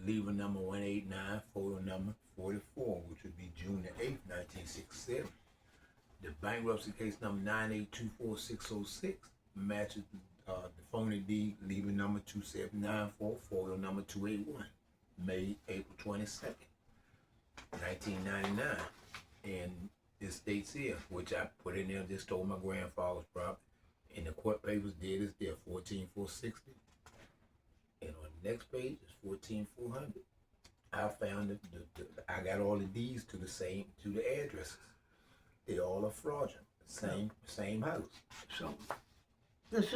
lever number 189, photo number 44, which would be June the 8th, 1967. The bankruptcy case number 9824606 matches the phony deed, lever number 2794, photo number 281, May, April 22nd, 1999. And it states here, which I put in there, just stole my grandfather's property. And the court papers did is there, 14460. And on the next page is 14400. I found that I got all the deeds to the addresses. They all are fraudulent. Same house. So this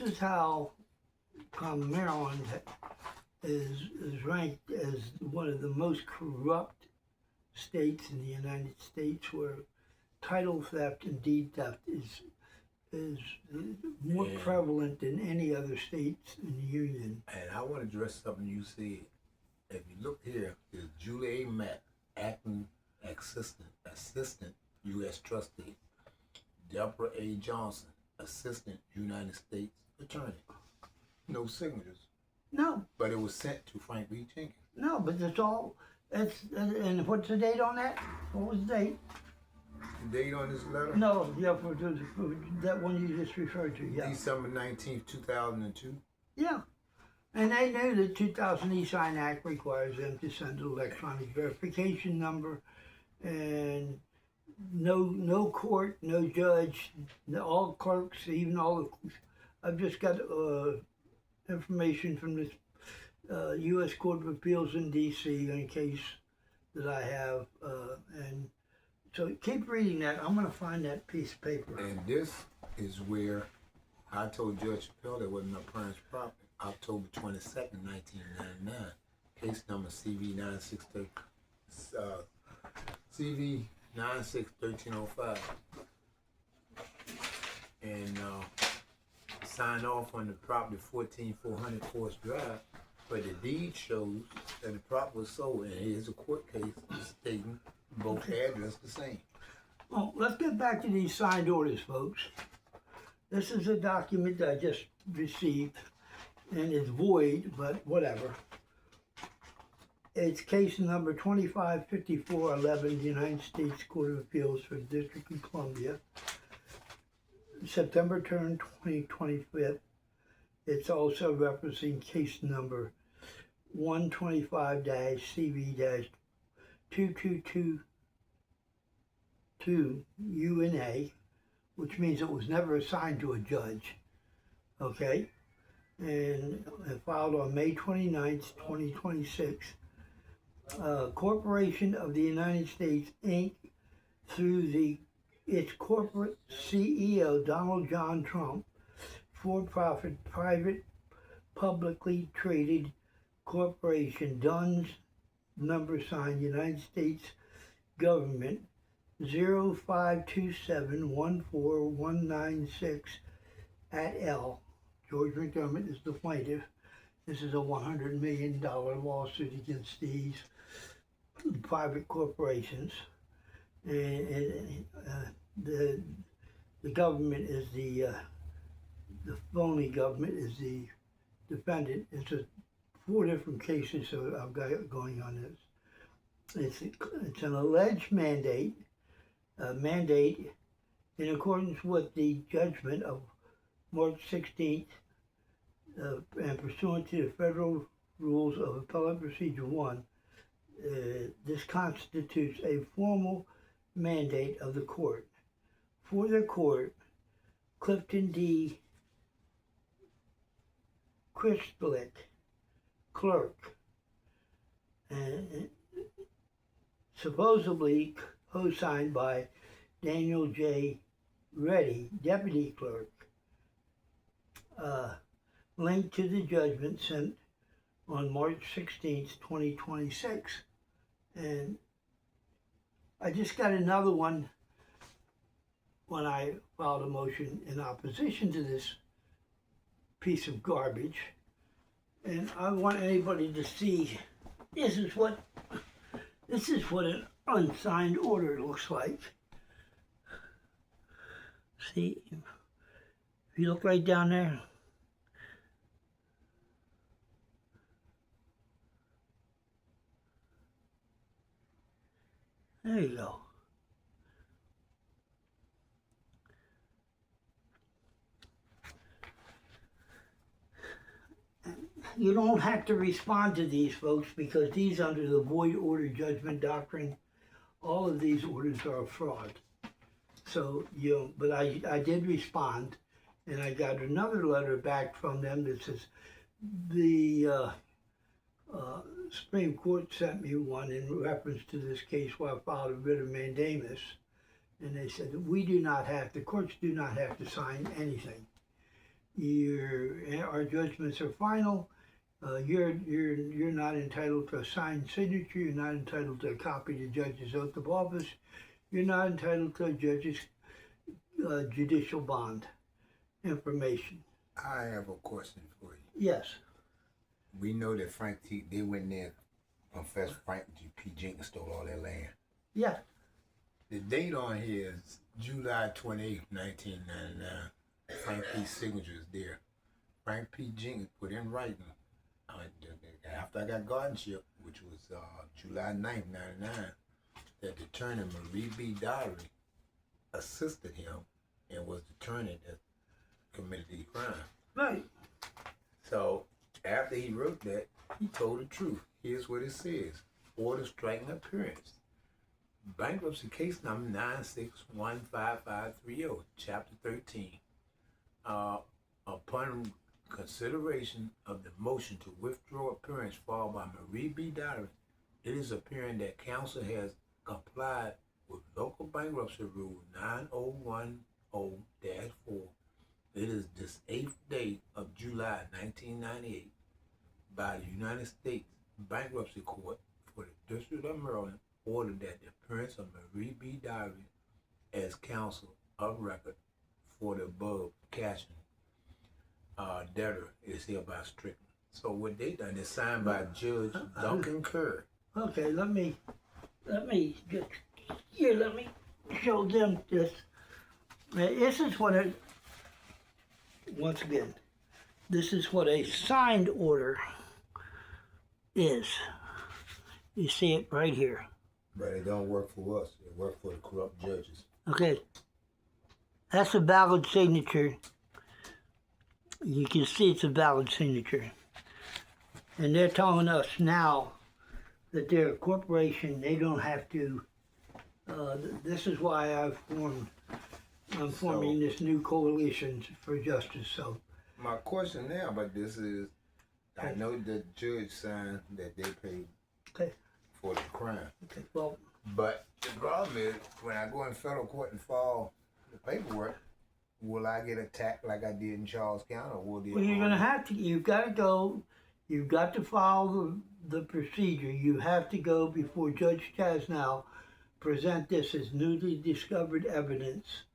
is how Maryland is ranked as one of the most corrupt states in the United States, where title theft and deed theft is more prevalent than any other states in the union. And I want to address something you said. If you look here, is Julie A. Mack, acting assistant U.S. trustee. Deborah A. Johnson, assistant United States attorney. No signatures. No. But it was sent to Frank B. Jenkins. No, but and what's the date on that? What was the date? The date on this letter? No, yeah, for that one you just referred to, yeah. December 19th, 2002. Yeah. And they knew the 2000 E-Sign Act requires them to send an electronic verification number, and no court, no judge, all clerks, even I've just got information from this U.S. Court of Appeals in D.C. in case that I have, and so keep reading that. I'm going to find that piece of paper. And this is where I told Judge Chappelle there wasn't no parents' property. October 22nd, 1999. Case number CV 961305. And signed off on the property 14400 Forest Drive, but the deed shows that the property was sold, and here's a court case stating both addresses the same. Well, let's get back to these signed orders, folks. This is a document that I just received, and it's void, but whatever. It's case number 255411, United States Court of Appeals for the District of Columbia, September 2025. It's also referencing case number 125-CV-2222 UNA, which means it was never assigned to a judge. Okay? And filed on May 29th, 2026. Corporation of the United States, Inc., through its corporate CEO, Donald John Trump, for-profit, private, publicly traded corporation, DUNS, number sign, United States Government, 052714196 at L. George McDermott is the plaintiff. This is a $100 million lawsuit against these private corporations. And the government is the phony government is the defendant. It's 4 different cases, so I've got it going on this. It's an alleged mandate in accordance with the judgment of March 16th, and pursuant to the Federal Rules of Appellate Procedure 1, this constitutes a formal mandate of the court. For the court, Clifton D. Christlick, clerk, and supposedly co-signed by Daniel J. Reddy, deputy clerk, linked to the judgment sent on March 16th, 2026. And I just got another one when I filed a motion in opposition to this piece of garbage. And I want anybody to see this is what an unsigned order looks like. See, if you look right down there, There you go. You don't have to respond to these, folks, because these under the void order judgment doctrine, all of these orders are a fraud. So, but I did respond, and I got another letter back from them that says the Supreme Court sent me one in reference to this case where I filed a writ of mandamus, and they said that the courts do not have to sign anything. Our judgments are final. You're not entitled to a signed signature. You're not entitled to a copy of the judge's oath of office. You're not entitled to a judge's judicial bond information. I have a question for you. Yes. We know that they went there, confessed Frank P. Jenkins stole all their land. Yeah. The date on here is July 28th, 1999. Frank P.'s signature is there. Frank P. Jenkins put in writing, after I got guardianship, which was July 9th, 99, that the attorney Marie B. Diary assisted him and was the attorney that committed the crime. Right. So after he wrote that, he told the truth. Here's what it says. Order striking appearance. Bankruptcy case number 9615530, chapter 13. Upon consideration of the motion to withdraw appearance filed by Marie B. Diary, it is apparent that counsel has complied with local bankruptcy rule 9010-4. It is this 8th day of July 1998 by the United States Bankruptcy Court for the District of Maryland ordered that the appearance of Marie B. Diary as counsel of record for the above cashing debtor is hereby stricken. So what they done is signed by Judge Duncan Kerr. Okay, let me just let me show them this. This is what once again, this is what a signed order is. You see it right here. But it don't work for us. It works for the corrupt judges. Okay. That's a valid signature. You can see it's a valid signature. And they're telling us now that they're a corporation. They don't have to. This is why I'm forming this new coalition for justice. So my question now about this is, I know the judge signed that they paid for the crime. Okay. Well, but the problem is, when I go in federal court and file the paperwork, will I get attacked like I did in Charles County, or will well, you're gonna have to. You've got to go. You've got to follow the procedure. You have to go before Judge Chasnow, present this as newly discovered evidence,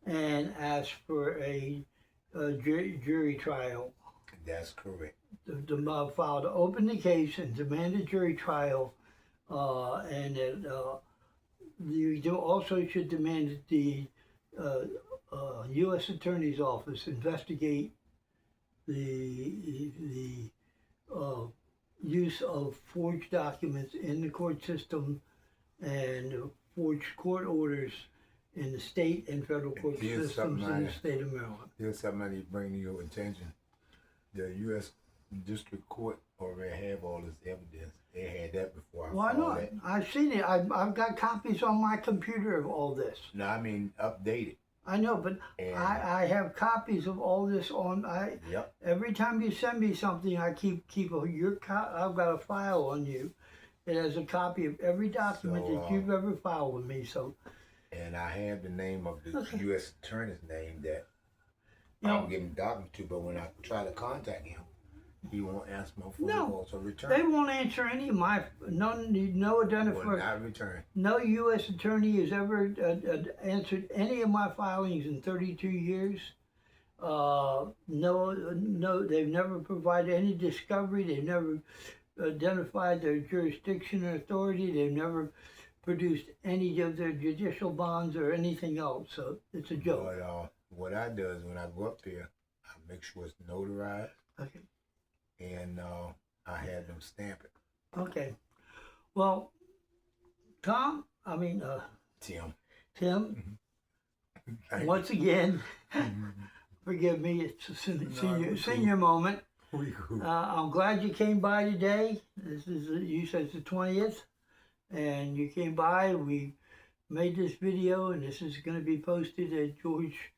and ask for a jury trial. That's correct. File to open the case and demand a jury trial, and you also should demand that the U.S. Attorney's Office investigate the use of forged documents in the court system and forged court orders in the state and federal court systems in the state of Maryland. Here's something I need to bring to your attention. The U.S. District Court already have all this evidence. They had that before I Why not? that. I've seen it. I've got copies on my computer of all this. No, I mean updated. I know, but I have copies of all this on. Yep. Every time you send me something, I keep I've got a file on you. It has a copy of every document that you've ever filed with me. So. And I have the name of the U.S. Attorney's name that You know, I'm getting documents to, but when I try to contact him, he won't answer my phone calls or return. They won't answer any of my no Will identifier. not return. No U.S. attorney has ever answered any of my filings in 32 years. No, they've never provided any discovery. They've never identified their jurisdiction or authority. They've never produced any of their judicial bonds or anything else. So it's a joke. But what I do is when I go up there, I make sure it's notarized. Okay. And I had them stamp it. Okay. Well, Tom, Tim. Tim, Thank once again, you. forgive me, it's a No, we senior moment. We cool. I'm glad you came by today. This is, you said it's the 20th, and you came by. We made this video, and this is going to be posted at George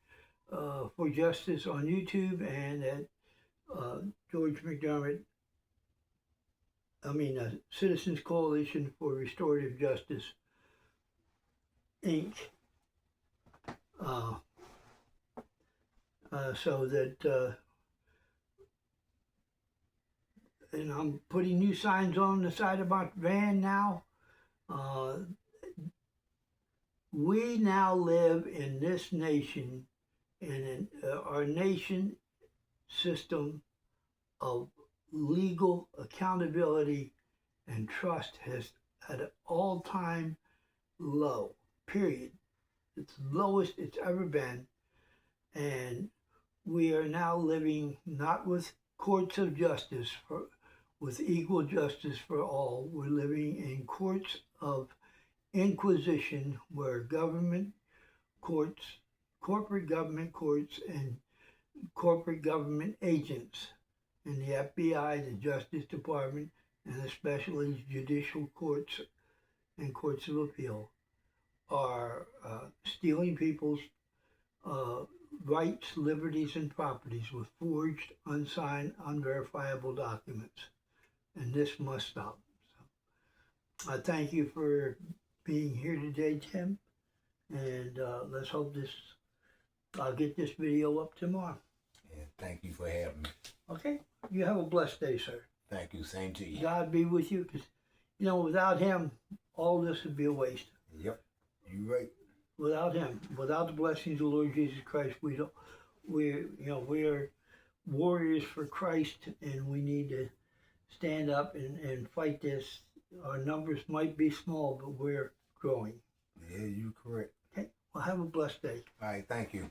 for Justice on YouTube and at George McDermott, Citizens Coalition for Restorative Justice, Inc. So that, and I'm putting new signs on the side of my van now. We now live in this nation, in our nation system of legal accountability and trust has at an all-time low, period. It's the lowest it's ever been. And we are now living not with courts of justice, with equal justice for all. We're living in courts of inquisition where government courts, corporate government courts, and corporate government agents in the FBI, the Justice Department, and especially judicial courts and courts of appeal are stealing people's rights, liberties, and properties with forged, unsigned, unverifiable documents. And this must stop. So, I thank you for being here today, Tim. And let's hope I'll get this video up tomorrow. Yeah, thank you for having me. Okay? You have a blessed day, sir. Thank you. Same to you. God be with you, because, without him, all this would be a waste. Yep. You right. Without him, without the blessings of the Lord Jesus Christ, we're warriors for Christ, and we need to stand up and fight this. Our numbers might be small, but we're growing. Yeah, you're correct. Okay, well, have a blessed day. All right, thank you.